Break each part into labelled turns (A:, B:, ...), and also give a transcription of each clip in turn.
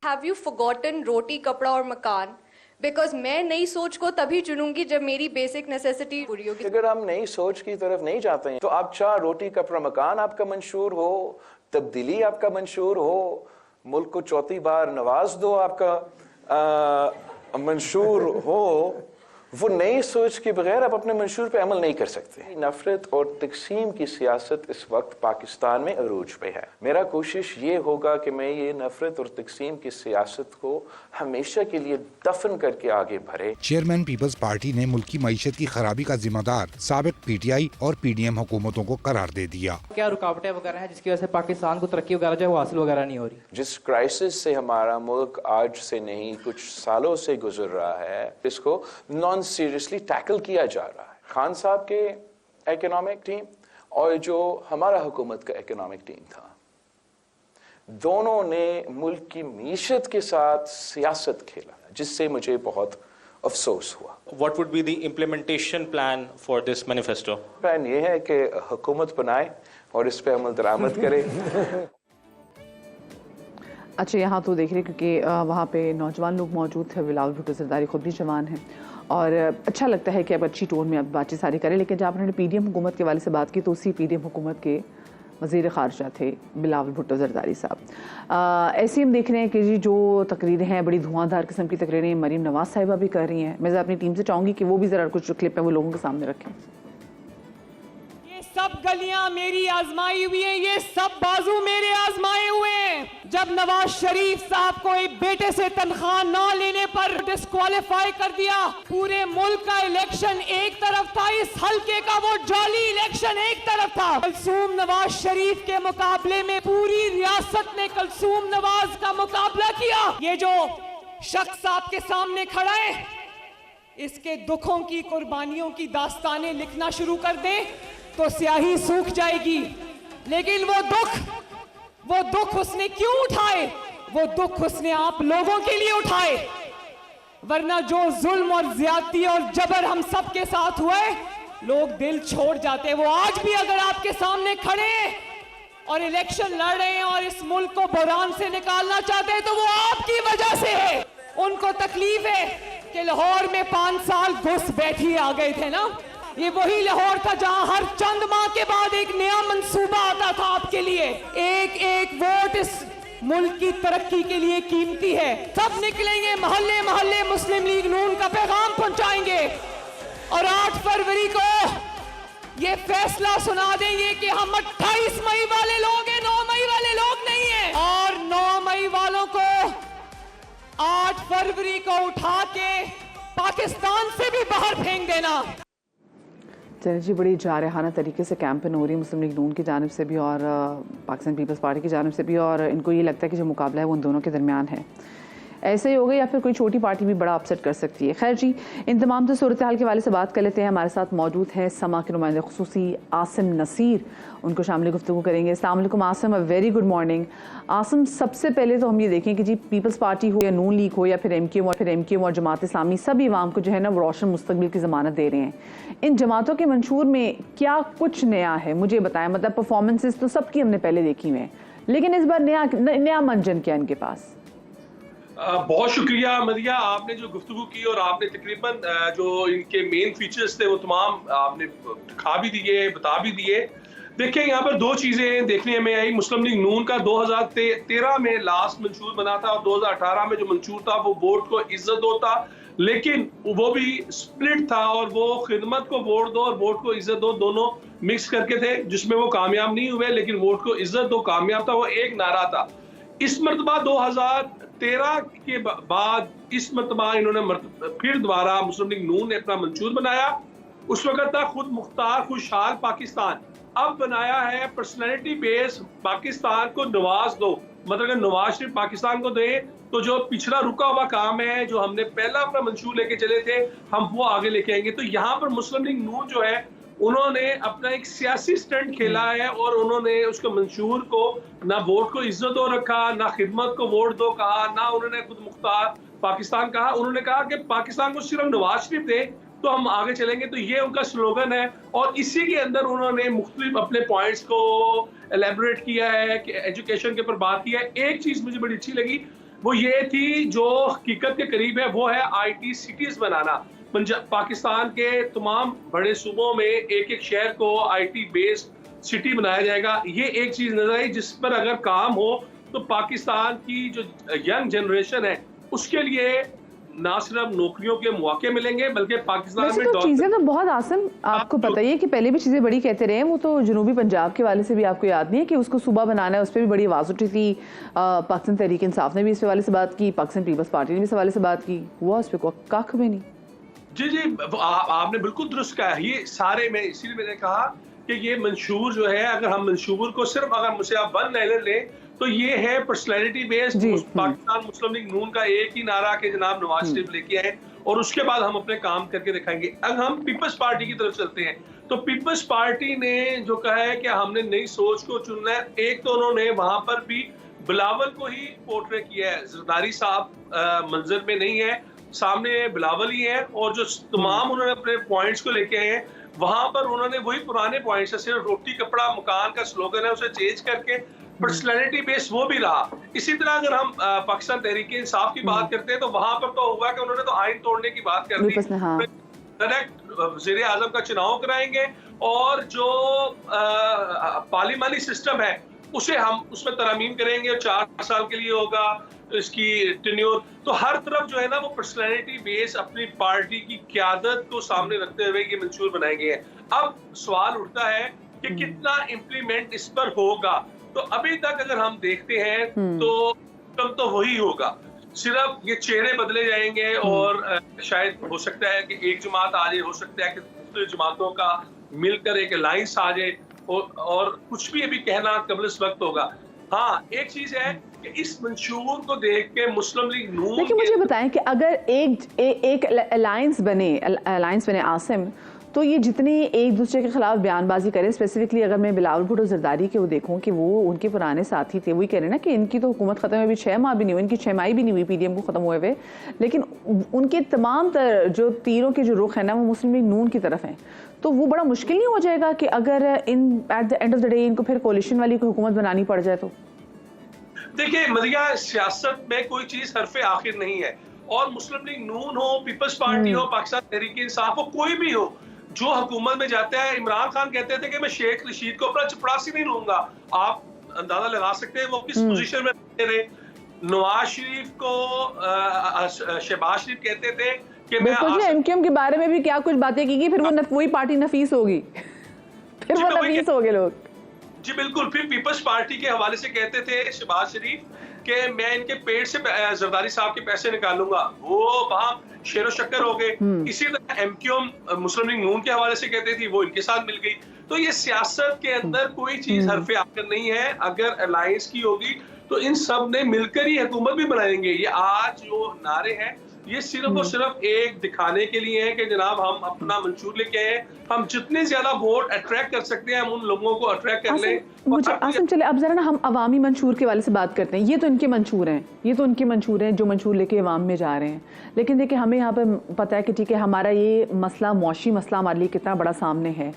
A: Have you forgotten रोटी कपड़ा और मकान? बिकॉज मैं नई सोच को तभी चुनूंगी जब मेरी बेसिक नेसेसिटी पूरी होगी।
B: अगर हम नई सोच की तरफ नहीं जाते हैं तो आप चाहे रोटी कपड़ा मकान आपका मंशूर हो, तब्दीली आपका मंशूर हो, मुल्क को चौथी बार नवाज दो आपका मंशूर हो, वो नई सोच के बगैर आप अपने मंशूर पे अमल नहीं कर सकते। नफरत और तकसीम की सियासत इस वक्त पाकिस्तान में अरूज पे है। मेरा कोशिश ये होगा कि मैं ये नफरत और तकसीम की सियासत को हमेशा के लिए दफन करके आगे बढ़े।
C: चेयरमैन पीपल्स पार्टी ने मुल्क की मईशत की खराबी का जिम्मेदार साबिक PTI और PDM हुकूमतों को करार दे दिया।
D: क्या रुकावटें वगैरह हैं जिसकी वजह से पाकिस्तान को तरक्की वगैरह जो हासिल वगैरह नहीं हो रही?
B: जिस क्राइसिस से हमारा मुल्क आज से नहीं कुछ सालों से गुजर रहा है, इसको नॉन सीरियसली टैकल किया जा रहा है। खान साहब के इकोनॉमिक टीम और जो हमारा हुकूमत का इकोनॉमिक टीम था, दोनों ने मुल्क की मीशत के साथ सियासत खेला, जिससे मुझे बहुत अफसोस हुआ।
E: What would be the implementation plan for this manifesto?
B: Plan ये है कि हुकूमत बनाए और इस पे अमल दरामद करे।
F: अच्छा, यहाँ तो देख रहे क्योंकि वहाँ पे नौजवान लोग मौजूद थे, बिलावल भुट्टो जरदारी खुद भी जवान हैं और अच्छा लगता है कि अब अच्छी टोन में अब बातचीत सारी करें। लेकिन जब आपने PDM हुकूमत के वाले से बात की तो उसी PDM हुकूमत के वज़ीर ख़ारजा थे बिलावल भुट्टो जरदारी साहब। ऐसे हम देख रहे हैं कि जी जो तकरीरें हैं, बड़ी धुआंधार किस्म की तकरीरें मरीम नवाज साहिबा भी कर रही हैं। मैं अपनी टीम से चाहूँगी कि वो भी ज़रा कुछ क्लिप है वो लोगों के सामने रखें।
G: सब गलियां मेरी आजमाई हुई हैं, ये सब बाजू मेरे आजमाए हुए हैं। जब नवाज शरीफ साहब को एक बेटे से तनख्वाह ना लेने पर डिस्क्वालीफाई कर दिया, पूरे मुल्क का इलेक्शन एक तरफ था, इस हल्के का वो जाली इलेक्शन एक तरफ था। कलसूम नवाज शरीफ के मुकाबले में पूरी रियासत ने कलसूम नवाज का मुकाबला किया। ये जो शख्स आपके सामने खड़ा है, इसके दुखों की, कुर्बानियों की दास्तानें लिखना शुरू कर दे तो स्याही सूख जाएगी। लेकिन वो दुख उसने क्यों उठाए? वो दुख उसने आप लोगों के लिए उठाए। वरना जो जुल्म और ज्यादती और जबर हम सब के साथ हुए, लोग दिल छोड़ जाते। वो आज भी अगर आपके सामने खड़े और इलेक्शन लड़ रहे हैं और इस मुल्क को बहरान से निकालना चाहते हैं तो वो आपकी वजह से है। उनको तकलीफ है कि लाहौर में 5 साल घुस बैठी आ गए थे ना। ये वही लाहौर था जहां हर चंद माह के बाद एक नया मंसूबा आता था आपके लिए। एक एक वोट इस मुल्क की तरक्की के लिए कीमती है। सब निकलेंगे, मोहल्ले मोहल्ले मुस्लिम लीग नून का पैगाम पहुंचाएंगे और 8 फरवरी को ये फैसला सुना देंगे कि हम 28 मई वाले लोग हैं, 9 मई वाले लोग नहीं हैं। और 9 मई वालों को 8 फरवरी को उठा के पाकिस्तान से भी बाहर फेंक देना।
F: चलिए जी, बड़ी जारहाना तरीके से कैंपेन हो रही है मुस्लिम लीग नून की जानिब से भी और पाकिस्तान पीपल्स पार्टी की जानिब से भी, और इनको ये लगता है कि जो मुकाबला है वो उन दोनों के दरमियान है। ऐसे ही होगा या फिर कोई छोटी पार्टी भी बड़ा अपसेट कर सकती है। खैर जी, इन तमाम तो सूरत हाल के वाले से बात कर लेते हैं। हमारे साथ मौजूद हैं समा के नुमाइंदे खुसूसी आसिम नसीर, उनको शामिल गुफ्तगू करेंगे। अस्सलाम वालेकुम Asim, a very good morning. Asim, सबसे पहले तो हम ये देखें कि जी पीपल्स पार्टी हो या नून लीग हो या फिर MKM और जमात इस्लामी, सभी इमाम को जो है ना वो रोशन मुस्तकबिल की ज़मानत दे रहे हैं। इन जमातों के मंशूर में क्या कुछ नया है, मुझे बताएं। मतलब परफॉर्मेंसेस तो सबकी हमने पहले देखी हुई हैं, लेकिन इस बार नया मंजन क्या इनके पास?
H: बहुत शुक्रिया मदिया, आपने जो गुफ्तगू की और आपने तकरीबन जो इनके मेन फीचर्स थे वो तमाम आपने दिखा भी दिए, बता भी दिए। देखिए, यहाँ पर 2 चीज़ें देखने में आई। मुस्लिम लीग नून का 2013 में लास्ट मंशूर बना था और 2018 में जो मंशूर था वो वोट को इज्जत दो था, लेकिन वो भी स्प्लिट था और वो खिदमत को वोट दो और वोट को इज्जत दो दोनों मिक्स करके थे, जिसमें वो कामयाब नहीं हुए, लेकिन वोट को इज्जत दो कामयाब था। वो एक नारा था। इस मरतबा 2013 के बाद इस मरतबा इन्होंने फिर दोबारा मुस्लिम लीग नून ने अपना मंशूर बनाया। उस वक्त था खुद मुख्तार खुशहाल पाकिस्तान, अब बनाया है पर्सनैलिटी बेस पाकिस्तान को नवाज दो। मतलब अगर नवाज शरीफ पाकिस्तान को दे तो जो पिछड़ा रुका हुआ काम है, जो हमने पहला अपना मंशूर लेके चले थे, हम वो आगे लेके आएंगे। तो यहाँ पर मुस्लिम लीग नून जो है उन्होंने अपना एक सियासी स्टंट खेला है और उन्होंने उसके मंशूर को ना वोट को इज्जत दो रखा, ना खिदमत को वोट दो कहा, ना उन्होंने खुद मुख्तार पाकिस्तान कहा। उन्होंने कहा कि पाकिस्तान को सिर्फ नवाज शरीफ दे तो हम आगे चलेंगे। तो ये उनका स्लोगन है और इसी के अंदर उन्होंने मुख्तलिफ अपने पॉइंट्स को एलेबोरेट किया है कि एजुकेशन के ऊपर बात की है। एक चीज मुझे बड़ी अच्छी लगी, वो ये थी जो हकीकत के करीब है, वो है IT सिटीज बनाना। पाकिस्तान के तमाम बड़े सूबों में एक एक शहर को IT बेस्ड सिटी बनाया जाएगा। ये एक चीज नजर आई जिस पर अगर काम हो तो पाकिस्तान की जो यंग जनरेशन है उसके लिए ना सिर्फ नौकरियों के मौके मिलेंगे बल्कि पाकिस्तान में
F: तो चीजें तो बहुत आसान आपको पता ही है कि पहले भी चीजें बड़ी कहते रहे हैं। वो तो जनूबी पंजाब के वाले से भी आपको याद नहीं है कि उसको सूबा बनाना है, उस पर भी बड़ी आवाज उठी थी। पाकिस्तान तहरीक इंसाफ ने भी इस हवाले से बात की, पाकिस्तान पीपल्स पार्टी ने भी इस हवाले से बात की, हुआ उस पर कख में नहीं।
H: जी आपने बिल्कुल दुरुस्त कहा। ये सारे में इसीलिए मैंने कहा कि ये मंशूर जो है, अगर हम मंशूर को सिर्फ अगर मुझसे आप वन लाइनर लें तो ये है पर्सनैलिटी बेस्ड। पाकिस्तान मुस्लिम लीग नून का एक ही नारा के जनाब नवाज शरीफ लेके आए और उसके बाद हम अपने काम करके दिखाएंगे। अगर हम पीपल्स पार्टी की तरफ चलते हैं तो पीपल्स पार्टी ने जो कहा है कि हमने नई सोच को चुनना है, एक तो उन्होंने वहां पर भी बिलावल को ही पोर्ट्रे किया है। जरदारी साहब मंजर में नहीं है, सामने बिलावल ही है और जो तमाम उन्होंने अपने पॉइंट्स को लेके आए हैं वहां पर उन्होंने वही पुराने पॉइंट्स है, सिर्फ रोटी कपड़ा मकान का स्लोगन है उसे चेंज करके पर्सनैलिटी बेस्ड वो भी रहा। इसी तरह अगर हम पाकिस्तान तहरीक इंसाफ की बात करते हैं तो वहां पर तो हुआ कि उन्होंने तो आइन तोड़ने की बात कर दी। डायरेक्ट वज़ीर आज़म का चुनाव कराएंगे और जो पार्लिमानी सिस्टम है उसे हम उसमें तरमीम करेंगे और 4 साल के लिए होगा इसकी टेन्योर। तो हर तरफ जो है ना वो पर्सनैलिटी बेस अपनी पार्टी की क़यादत को सामने रखते हुए ये मंशूर बनाए गए हैं। अब सवाल उठता है कि कितना इम्प्लीमेंट इस पर होगा। तो अभी तक अगर हम देखते हैं तो कम तो वही होगा, सिर्फ ये चेहरे बदले जाएंगे और शायद हो सकता है कि एक जमात आ जाए, हो सकता है कि दूसरी जमातों का मिलकर एक अलायंस आ जाए और कुछ भी अभी कहना कबल इस वक्त होगा। हाँ, एक चीज है कि इस मंशूर को देख के मुस्लिम लीग नून,
F: लेकिन मुझे बताएं कि अगर एक अलायंस बने आसिम, तो ये जितने एक दूसरे के खिलाफ बयानबाजी करें, स्पेसिफिकली अगर मैं बिलावल भुट्टो जरदारी के वो देखूं कि वो उनके पुराने साथी थे, वही कह रहे हैं ना कि इनकी तो हुकूमत खत्म है, अभी 6 माह भी नहीं हुई, इनकी 6 माह भी नहीं हुई PDM को खत्म हुए हुए, लेकिन उनके तमाम जो तीरों के जो रुख है ना वो मुस्लिम लीग नून की तरफ हैं। तो वो बड़ा मुश्किल नहीं हो जाएगा कि अगर at the end of the day इनको फिर कोलिशन वाली कोई हुकूमत बनानी पड़ जाए? तो
H: देखिए मदिया, सियासत में कोई चीज हरफे आखिर नहीं है और मुस्लिम लीग नून हो, पीपल्स पार्टी हो, पाकिस्तान तहरीक इंसाफ हो, कोई भी हो जो हुकूमत में जाता है। इमरान खान कहते थे कि मैं शेख रशीद को अपना चपरासी नहीं लूंगा, आप अंदाजा लगा सकते हैं वो किस पोजीशन में रहे। नवाज शरीफ को शहबाज शरीफ कहते थे कि मैं
F: MQM के बारे में भी क्या कुछ बातें की, फिर वो वही पार्टी नफीस होगी, फिर वो नफीस हो गए लोग।
H: जी बिल्कुल। फिर पीपल्स पार्टी के हवाले से कहते थे शहबाज शरीफ कि मैं इनके पेट से जरदारी साहब के पैसे निकालूंगा, वो वहां शेर शक्कर हो गए। इसी तरह MQM मुस्लिम लीग नून के हवाले से कहते थी, वो इनके साथ मिल गई। तो ये सियासत के अंदर कोई चीज हरफे आकर नहीं है। अगर अलायंस की होगी तो इन सब ने मिलकर ही हुकूमत भी बनाएंगे। ये आज जो नारे हैं ये सिर्फ और सिर्फ एक दिखाने के लिए है कि जनाब हम अपना मंशूर लेके आए, हम जितने ज्यादा वोट अट्रैक्ट कर सकते हैं हम उन लोगों को अट्रैक्ट कर लें।
F: मुझे आसिम चले अब जरा ना हम अवामी मंशूर के वाले से बात करते हैं। ये तो इनके मंशूर हैं, ये तो उनके मंशूर हैं जो मंशूर लेके अवाम में जा रहे हैं। लेकिन देखिए हमें यहाँ पे पता है कि ठीक है हमारा ये मसला, मौशी मसला हमारे लिए कितना बड़ा सामने है,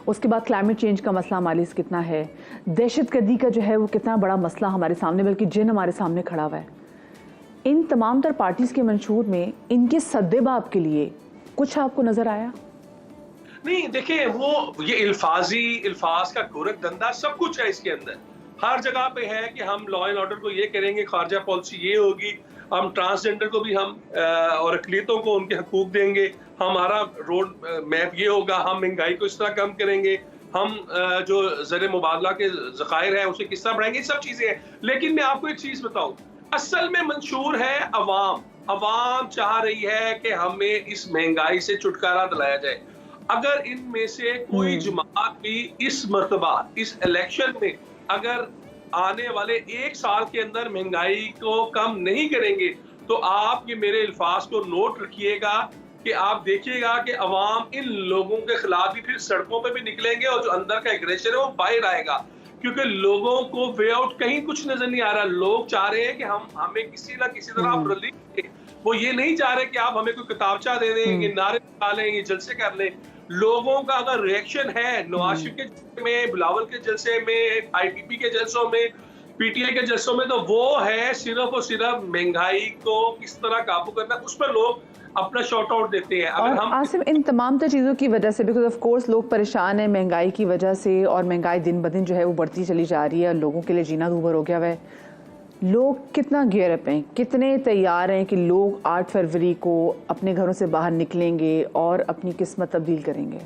F: उसके बाद क्लाइमेट चेंज का मसला हमारे लिए कितना है, दहशतगर्दी का जो है वो कितना बड़ा मसला हमारे सामने, बल्कि जिन हमारे सामने खड़ा हुआ है। इन तमाम तर पार्टीज के मंशूर में इनके सद्देबाब के लिए कुछ आपको नजर आया?
H: नहीं, देखिए वो ये अल्फाज का गोरख धंधा सब कुछ है इसके अंदर। हर जगह पे है कि हम लॉ एंड ऑर्डर को ये करेंगे, खारजा पॉलिसी ये होगी, हम ट्रांसजेंडर को भी हम और अकलियतों को उनके हकूक देंगे, हमारा रोड मैप ये होगा, हम महंगाई को इस तरह कम करेंगे, हम जो ज़र मुबादला के ज़खायर है उसे किस तरह बढ़ाएंगे, सब चीजें हैं। लेकिन मैं आपको एक चीज बताऊं, असल में मंशूर है अवाम चाह रही है कि हमें इस महंगाई से छुटकारा दिलाया जाए। अगर इनमें से कोई जमात भी इस मर्तबा इस इलेक्शन में अगर आने वाले 1 साल के अंदर महंगाई को कम नहीं करेंगे तो आप ये मेरे अल्फाज को नोट रखिएगा कि आप देखिएगा कि अवाम इन लोगों के खिलाफ भी फिर सड़कों पे भी निकलेंगे और जो अंदर का एग्रेशन है वो बाहर आएगा, क्योंकि लोगों को वे आउट कहीं कुछ नजर नहीं आ रहा। लोग चाह रहे हैं कि हमें किसी ना किसी तरह आप रिलीफ दें। वो ये नहीं चाह रहे कि आप हमें कोई किताबचा दे दें, ये नारे निकालें, ये जलसे कर लें। लोगों का अगर रिएक्शन है नवाज शरीफ के जलसे में, बिलावल के जलसे में, IPP के जलसों में, पीटीआई के जलसों में तो वो है सिर्फ और सिर्फ महंगाई को किस तरह काबू करना, उस पर लोग अपना शॉर्ट आउट देते हैं।
F: और आसिफ, इन तमाम चीज़ों की वजह से, बिकॉज ऑफ कोर्स लोग परेशान हैं महंगाई की वजह से, और महंगाई दिन ब दिन जो है वो बढ़ती चली जा रही है, लोगों के लिए जीना दूभर हो गया हुआ है। लोग कितना गियर अप हैं, कितने तैयार हैं कि लोग 8 फरवरी को अपने घरों से बाहर निकलेंगे और अपनी किस्मत तब्दील करेंगे?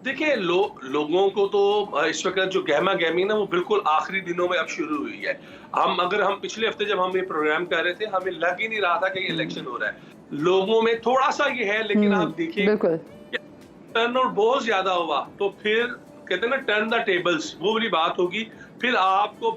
H: देखिए लोगों को तो इस वक्त जो गहमा गहमी ना वो बिल्कुल आखिरी दिनों में अब शुरू हुई है। हम पिछले हफ्ते जब हम ये प्रोग्राम कर रहे थे, हमें लग ही नहीं रहा था कि ये इलेक्शन हो रहा है। लोगों में थोड़ा सा ये है, लेकिन आप देखिए टर्न आउट बहुत ज्यादा हुआ, तो फिर कहते हैं ना टर्न द टेबल्स, वो वाली बात होगी। फिर आपको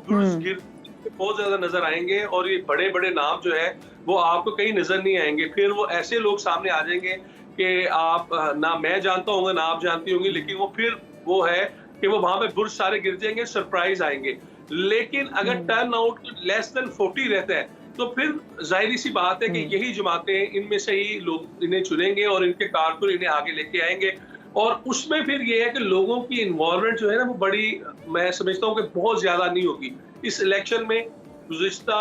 H: बहुत ज्यादा नजर आएंगे और ये बड़े बड़े नाम जो है वो आपको कहीं नजर नहीं आएंगे। फिर वो ऐसे लोग सामने आ जाएंगे कि आप ना मैं जानता हूँ ना आप जानती होंगी, लेकिन वो फिर वो है कि वो वहां पे बुर्ज सारे गिर जाएंगे, सरप्राइज आएंगे। लेकिन अगर टर्न आउट लेस देन 40 रहता है तो फिर जाहिर सी बात है कि यही जमातें, इनमें से ही लोग इन्हें चुनेंगे और इनके कारकुन इन्हें आगे लेके आएंगे। और उसमें फिर ये है कि लोगों की इन्वॉल्वमेंट जो है ना वो बड़ी, मैं समझता हूँ कि बहुत ज्यादा नहीं होगी इस इलेक्शन में। गुज़िश्ता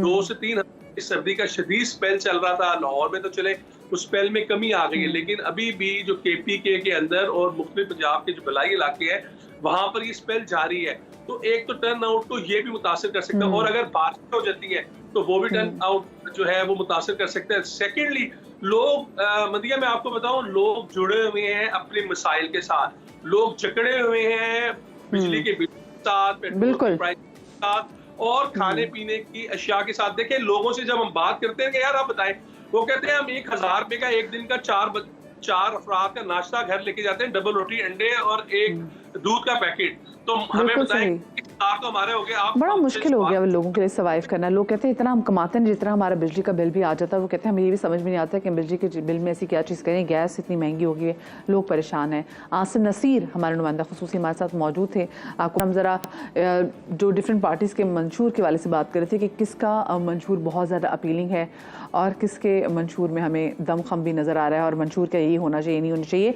H: 2 से 3 हफ्ते सर्दी का शदीद स्पेल चल रहा था लाहौर में, तो चले उस स्पेल में कमी आ गई है, लेकिन अभी भी जो KPK के अंदर और मुख्तलिफ पंजाब के जो बलाई इलाके हैं वहां पर ये स्पेल जारी है। तो एक तो टर्न आउट को ये भी मुतासिर कर सकता है, और अगर बारिश हो जाती है तो वो भी टर्न आउट जो है वो मुतासिर कर सकता है। सेकेंडली लोग मदिया मैं आपको बताऊं, लोग जुड़े हुए हैं अपने मसाइल के साथ, लोग जकड़े हुए हैं बिजली के बिल के साथ, पेट्रोल के प्राइस के साथ और खाने पीने की अशिया के साथ। देखिए लोगों से जब हम बात करते हैं कि यार आप बताएं, वो कहते हैं हम 1000 रुपए का एक दिन का 4 अफराद का नाश्ता घर लेके जाते हैं, डबल रोटी, अंडे और एक दूध का पैकेट। तो हमें बताएं तो हमारे हो गए, आप
F: बड़ा मुश्किल हो गया लोगों के लिए सर्वाइव करना। लोग कहते हैं इतना हम कमाते हैं जितना हमारा बिजली का बिल भी आ जाता है। वो कहते हैं हमें ये भी समझ में नहीं आता कि बिजली के बिल में ऐसी क्या चीज़ करें, गैस इतनी महंगी हो गई है, लोग परेशान हैं। आसिम नसीर हमारे नुमाइंदा खुसूसी हमारे साथ मौजूद थे। आपको हम ज़रा जो डिफरेंट पार्टीज़ के मंशूर के वाले से बात कर रहे थे कि किसका मंशूर बहुत ज़्यादा अपीलिंग है और किसके मंशूर में हमें दमखम भी नज़र आ रहा है, और मंशूर का यही होना चाहिए नहीं होना चाहिए।